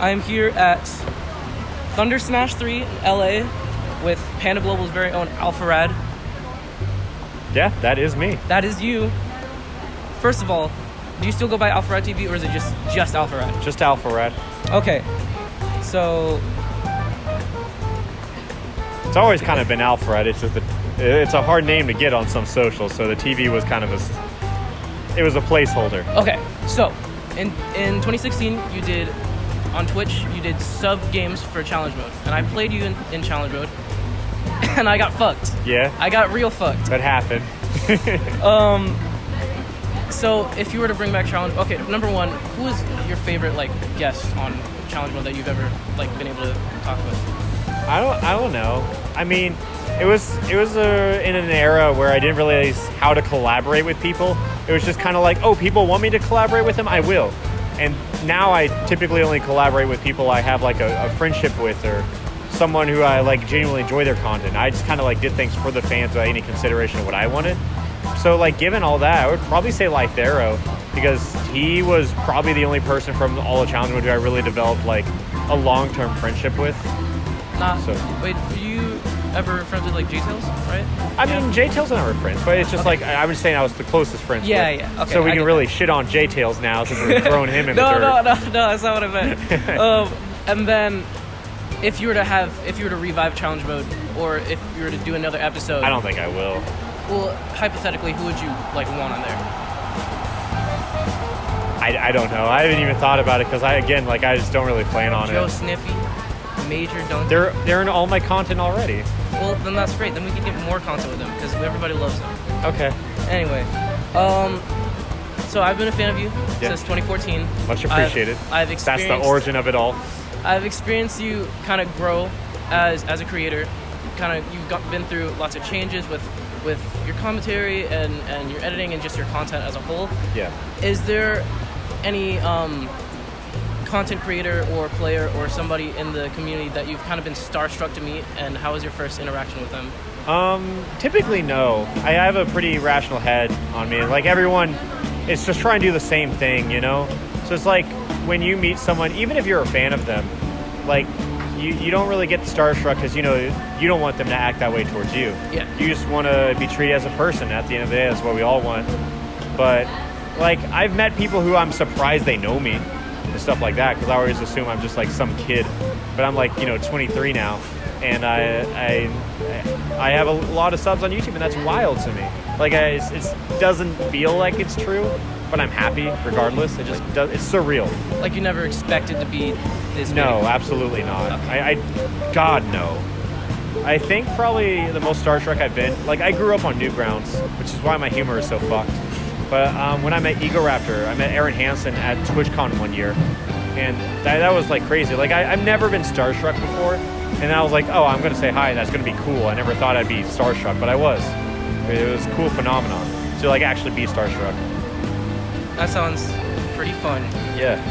I'm here at Thunder Smash 3 in LA with Panda Global's very own Alpharad. Yeah, that is me. That is you. First of all, do you still go by Alpharad TV or is it just Alpharad? Just Alpharad. Okay. So it's always kind of been Alpharad. It's just it's a hard name to get on some socials, so the TV was kind of it was a placeholder. Okay. So in 2016 you did on Twitch you did sub games for challenge mode, and I played you in challenge mode, and I got fucked. Yeah. I got real fucked. That happened. So if you were to bring back challenge, okay, number one, who is your favorite guest on challenge mode that you've ever been able to talk with? I don't know. I mean, it was in an era where I didn't realize how to collaborate with people. It was just kind of like, oh, people want me to collaborate with them, I will. And now I typically only collaborate with people I have a friendship with, or someone who I genuinely enjoy their content. I just kind of did things for the fans without any consideration of what I wanted. So given all that, I would probably say Lythero, because he was probably the only person from all the challenge mode who I really developed a long-term friendship with. Wait, were you ever friends with J-Tails, right? I mean, J-Tails and I were friends, but it's just okay. I was saying I was the closest friends with. Yeah, okay. So we can really shit on J-Tails now since we're throwing him in the dirt. No, that's not what I meant. And then if you were to revive challenge mode, or if you were to do another episode, I don't think I will. Well, hypothetically, who would you want on there? I don't know. I haven't even thought about it because I just don't really plan on Joe it. Sniffy, Major Dunk. They're in all my content already. Well, then that's great. Then we can get more content with them because everybody loves them. Okay. Anyway, so I've been a fan of you since 2014. Much appreciated. I've experienced. That's the origin of it all. I've experienced you kind of grow as a creator. You've been through lots of changes with your commentary and your editing and just your content as a whole. Yeah. Is there any content creator or player or somebody in the community that you've kind of been starstruck to meet, and how was your first interaction with them? Typically no. I have a pretty rational head on me. Everyone is just trying to do the same thing, So it's when you meet someone, even if you're a fan of them, you don't really get starstruck because you don't want them to act that way towards you. Yeah. You just want to be treated as a person. At the end of the day, that's what we all want. But I've met people who I'm surprised they know me and stuff like that, because I always assume I'm just some kid. But I'm 23 now, and I have a lot of subs on YouTube, and that's wild to me. It doesn't feel like it's true, but I'm happy regardless. It just does. It's surreal. You never expected to be this big? No, absolutely not. Okay. God, no. I think probably the most starstruck I've been, I grew up on Newgrounds, which is why my humor is so fucked. But when I met Egoraptor, I met Aaron Hansen at TwitchCon one year, and that was crazy. I've never been starstruck before, and I was oh, I'm going to say hi, that's going to be cool. I never thought I'd be starstruck, but I was. It was a cool phenomenon to actually be starstruck. That sounds pretty fun. Yeah.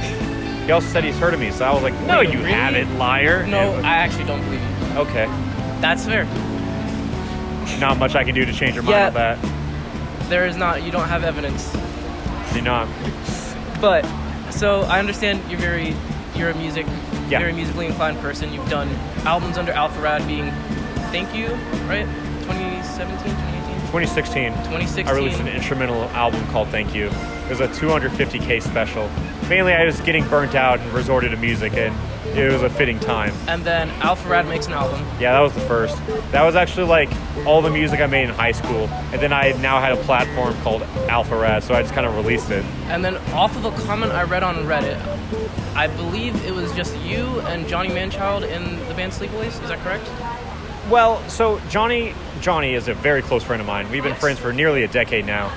He also said he's heard of me, so I was no, you really? haven't, liar. No, I actually don't believe you. Okay. That's fair. Not much I can do to change your mind on that. There is not. You don't have evidence. Do not. But, so I understand you're very very musically inclined person. You've done albums under Alpharad, being Thank You, right? 2017, 2018? 2016. 2016. I released an instrumental album called Thank You. It was a 250K special. Mainly I was getting burnt out and resorted to music, and it was a fitting time. And then Alpharad makes an album. Yeah, that was the first. That was actually all the music I made in high school. And then I now had a platform called Alpharad, so I just kind of released it. And then off of a comment I read on Reddit, I believe it was just you and Johnny Manchild in the band Sleepaways. Is that correct? Well, so Johnny is a very close friend of mine. We've been friends for nearly a decade now.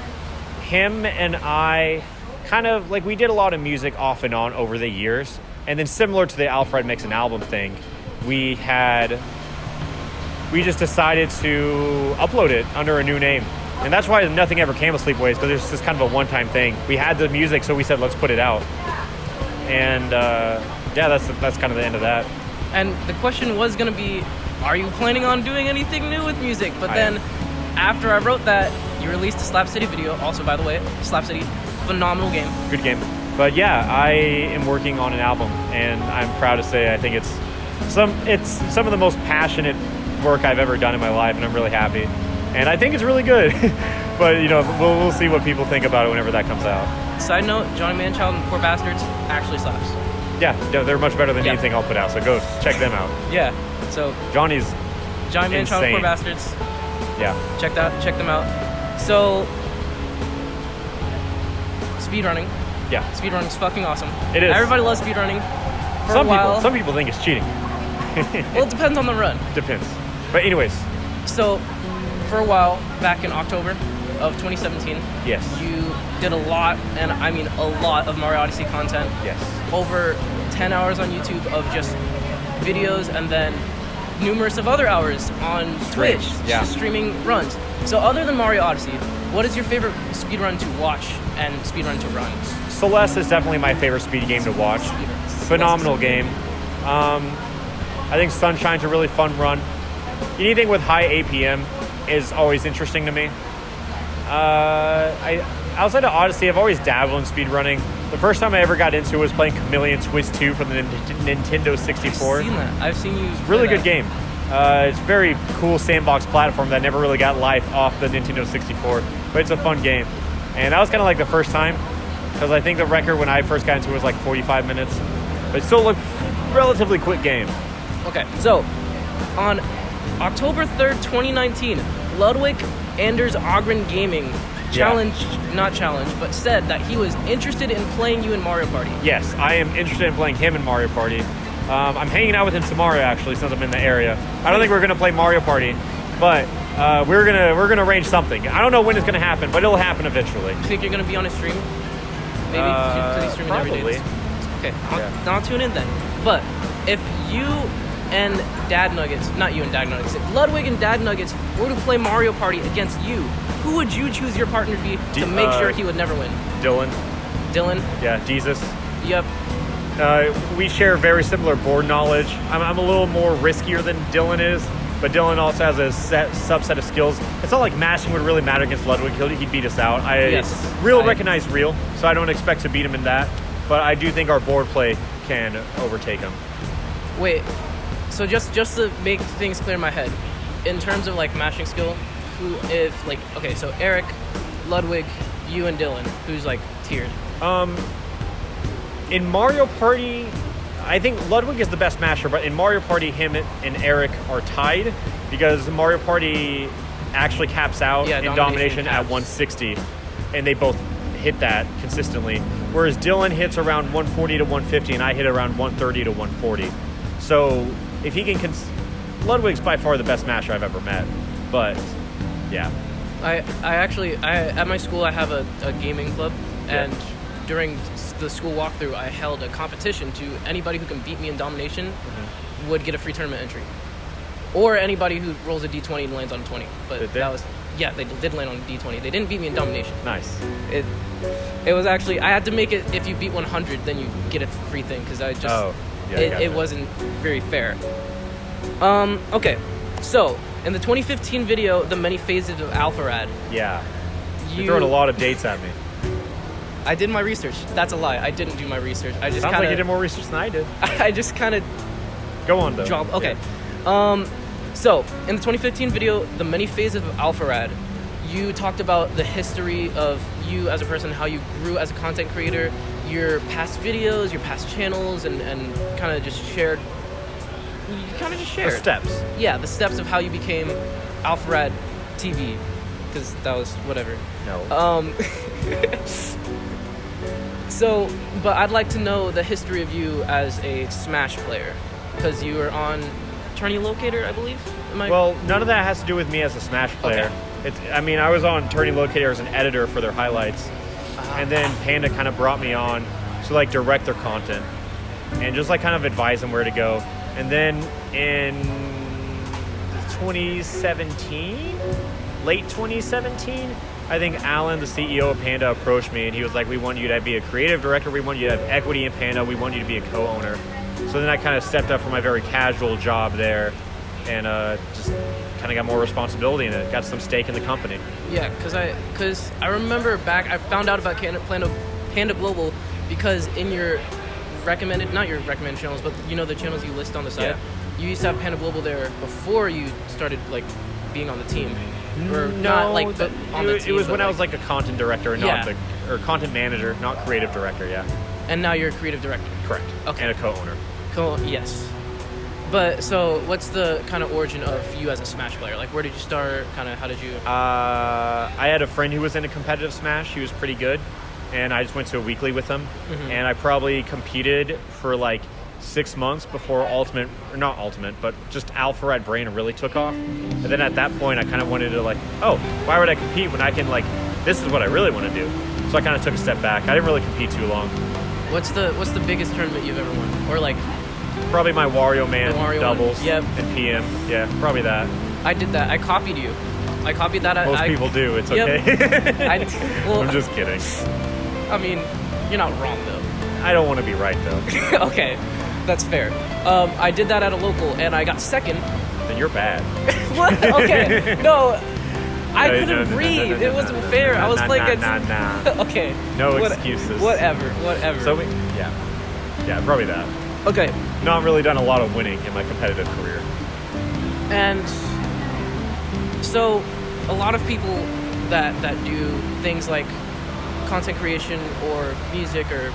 Him and I kind of, we did a lot of music off and on over the years. And then similar to the Alpharad Makes an Album thing, we just decided to upload it under a new name. And that's why nothing ever came of Sleepaways, because it's just kind of a one-time thing. We had the music, so we said, let's put it out. And that's kind of the end of that. And the question was going to be, are you planning on doing anything new with music? But then after I wrote that, you released a Slap City video. Also, by the way, Slap City, phenomenal game. Good game. But yeah, I am working on an album, and I'm proud to say I think it's some of the most passionate work I've ever done in my life, and I'm really happy. And I think it's really good. But we'll see what people think about it whenever that comes out. Side note, Johnny Manchild and Poor Bastards actually slaps. Yeah, they're much better than anything I'll put out, so go check them out. Yeah, so Johnny Manchild and Poor Bastards. Yeah. Check them out. So, speedrunning. Yeah. Speedrunning's fucking awesome. It is. Everybody loves speedrunning. For a while. Some people think it's cheating. Well, it depends on the run. Depends. But anyways. So, for a while, back in October of 2017, yes, you did a lot, and I mean a lot of Mario Odyssey content. Yes. Over 10 hours on YouTube of just videos, and then numerous of other hours on Twitch, just streaming runs. So other than Mario Odyssey, what is your favorite speedrun to watch and speedrun to run? Celeste is definitely my favorite speed game to watch. Phenomenal game. I think Sunshine's a really fun run. Anything with high APM is always interesting to me. Outside of Odyssey, I've always dabbled in speedrunning. The first time I ever got into it was playing Chameleon Twist 2 from the Nintendo 64. I've seen that. I've seen you play really that. Good game. It's a very cool sandbox platform that never really got life off the Nintendo 64, but it's a fun game. And that was kind of like the first time, because I think the record when I first got into it was like 45 minutes. But it's still a relatively quick game. Okay, so on October 3rd, 2019, Ludwig Anders Ogren Gaming said that he was interested in playing you in Mario Party. Yes, I am interested in playing him in Mario Party. I'm hanging out with him tomorrow, actually, since I'm in the area. I don't think we're gonna play Mario Party, but we're gonna arrange something. I don't know when it's gonna happen, but it'll happen eventually. You think you're gonna be on a stream? Maybe because he's streaming probably. every day. Okay, I'll tune in then. But if you and Dad Nuggets, not you and Dad Nuggets, if Ludwig and Dad Nuggets were to play Mario Party against you, who would you choose your partner to be to make sure he would never win? Dylan. Yeah, Jesus. Yep. We share very similar board knowledge. I'm a little more riskier than Dylan is, but Dylan also has a subset of skills. It's not like mashing would really matter against Ludwig. He'd beat us out. Recognize real, so I don't expect to beat him in that. But I do think our board play can overtake him. Wait, so just to make things clear in my head, in terms of like mashing skill, so Eric, Ludwig, you and Dylan, who's like tiered? In Mario Party, I think Ludwig is the best masher, but in Mario Party, him and Eric are tied because Mario Party actually caps out in domination at 160, and they both hit that consistently. Whereas Dylan hits around 140 to 150, and I hit around 130 to 140. So if he can, Ludwig's by far the best masher I've ever met. But yeah, I actually at my school I have a gaming club, and during the school walkthrough I held a competition to anybody who can beat me in domination would get a free tournament entry, or anybody who rolls a d20 and lands on a 20. But they did land on a d20. They didn't beat me in domination. Nice. It was actually, I had to make it, if you beat 100 then you get a free thing, because it wasn't very fair. Okay, so in the 2015 video, The Many Phases of Alpharad. Yeah. You're throwing a lot of dates at me. I did my research. That's a lie. I didn't do my research. I just Sounds like you did more research than I did. I just kind of... Go on, though. Okay. Yeah. So, in the 2015 video, The Many Phases of Alpharad, you talked about the history of you as a person, how you grew as a content creator, your past videos, your past channels, and kind of just shared... The steps. Yeah, the steps of how you became Alpharad TV, because that was whatever. No. So, but I'd like to know the history of you as a Smash player, because you were on Tourney Locator, I believe? Well, none of that has to do with me as a Smash player. Okay. I was on Tourney Locator as an editor for their highlights, and then Panda kind of brought me on to like direct their content and just like kind of advise them where to go. And then in 2017, late 2017, I think Alan, the CEO of Panda, approached me and he was like, we want you to be a creative director, we want you to have equity in Panda, we want you to be a co-owner. So then I kind of stepped up from my very casual job there and just kind of got more responsibility in it, got some stake in the company. Yeah, because I remember back, I found out about Panda Global because in your not your recommended channels, but the channels you list on the side, you used to have Panda Global there before you started like being on the team. Or no, not like but on the team. It was when I was like a content director and not or content manager, not creative director. Yeah. And now you're a creative director. Correct. Okay. And a co-owner. Yes. But so, what's the kind of origin of you as a Smash player? Like, where did you start? Kind of, how did you? I had a friend who was in a competitive Smash. He was pretty good, and I just went to a weekly with him. And I probably competed for like 6 months before not Ultimate, but just Alpharad Brain really took off. And then at that point, I kind of wanted to like, oh, why would I compete when I can like, this is what I really want to do. So I kind of took a step back. I didn't really compete too long. What's the biggest tournament you've ever won? Or like? Probably my Wario Man doubles and PM. Yeah, probably that. I did that. I copied you. I copied that. Most people do. It's okay. I'm just kidding. I mean, you're not wrong though. I don't want to be right though. Okay, that's fair. I did that at a local and I got second. Then you're bad. What? Okay. No. I couldn't breathe. It wasn't fair. I was playing against. Okay. No excuses. Whatever. So yeah, probably that. Okay. Not really done a lot of winning in my competitive career. And so, a lot of people that do things like content creation or music or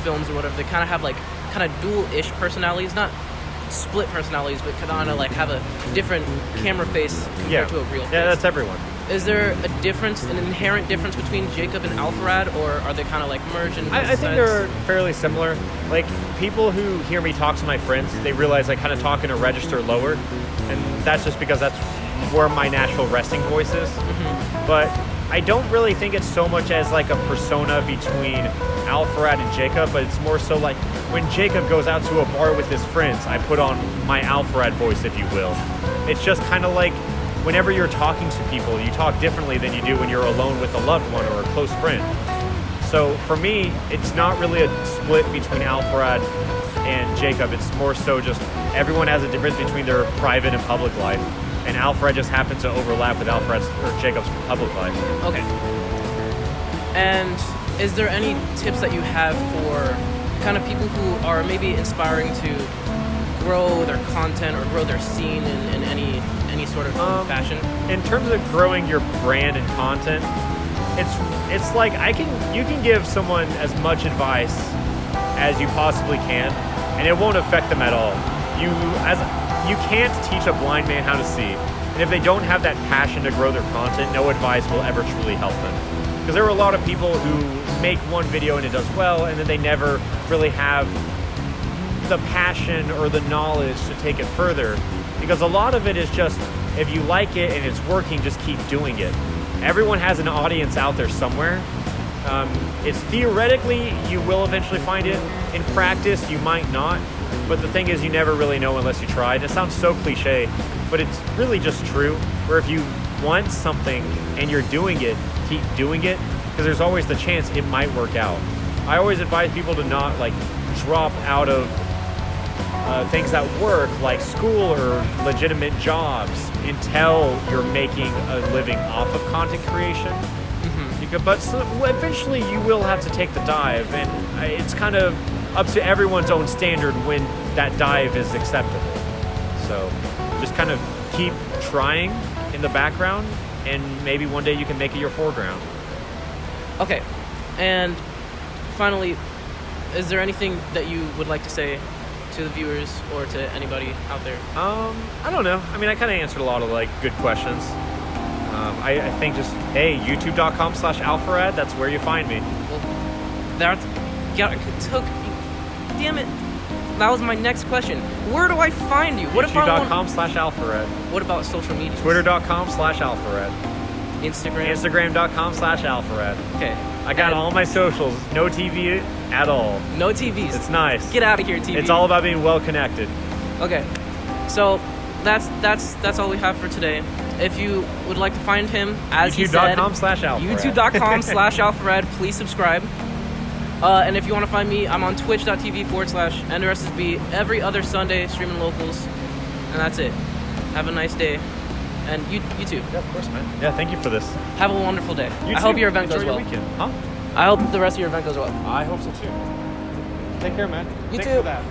films or whatever, they kind of have like dual-ish personalities, not split personalities, but kind of like have a different camera face compared to a real face. Yeah, that's everyone. Is there a difference, an inherent difference between Jacob and Alpharad, or are they kind of like merged in I think they're fairly similar. Like, people who hear me talk to my friends, they realize I kind of talk in a register lower, and that's just because that's where my natural resting voice is. But I don't really think it's so much as like a persona between Alpharad and Jacob, but it's more so like when Jacob goes out to a bar with his friends, I put on my Alpharad voice, if you will. It's just kind of like whenever you're talking to people, you talk differently than you do when you're alone with a loved one or a close friend. So for me, it's not really a split between Alpharad and Jacob. It's more so just everyone has a difference between their private and public life, and Alpharad just happens to overlap with Jacob's public life. Okay. And is there any tips that you have for kind of people who are maybe inspiring to grow their content or grow their scene in any sort of fashion? In terms of growing your brand and content, it's like you can give someone as much advice as you possibly can, and it won't affect them at all. You can't teach a blind man how to see, and if they don't have that passion to grow their content, no advice will ever truly help them. Because there are a lot of people who make one video and it does well, and then they never really have the passion or the knowledge to take it further. Because a lot of it is just, if you like it and it's working, just keep doing it. Everyone has an audience out there somewhere. It's theoretically, you will eventually find it. In practice, you might not. But the thing is, you never really know unless you try. And it sounds so cliche, but it's really just true. Where if you want something and you're doing it, keep doing it, because there's always the chance it might work out. I always advise people to not like drop out of things that work, like school or legitimate jobs, until you're making a living off of content creation. But eventually you will have to take the dive, and it's kind of up to everyone's own standard when that dive is acceptable. So just kind of keep trying in the background, and maybe one day you can make it your foreground. Okay, and finally, is there anything that you would like to say to the viewers or to anybody out there? I don't know. I mean, I kind of answered a lot of like good questions. I think just, hey, youtube.com/Alpharad, that's where you find me. Well, damn it. That was my next question. Where do I find you? youtube.com/Alpharad. What about social media? Twitter.com/Alpharad. Instagram? Instagram.com/Alpharad. Okay. I got all my socials. No TV at all. No TVs. It's nice. Get out of here, TV. It's all about being well connected. Okay. So that's all we have for today. If you would like to find him, as he said, youtube.com/Alpharad. youtube.com/Alpharad. Please subscribe. And if you want to find me, I'm on twitch.tv/EnderSSB every other Sunday, streaming locals. And that's it. Have a nice day. And you too. Yeah, of course, man. Yeah, thank you for this. Have a wonderful day. You I too. hope your event Enjoy goes well. your weekend. Huh? I hope the rest of your event goes well. I hope so too. Take care, man. You Thanks too. for that.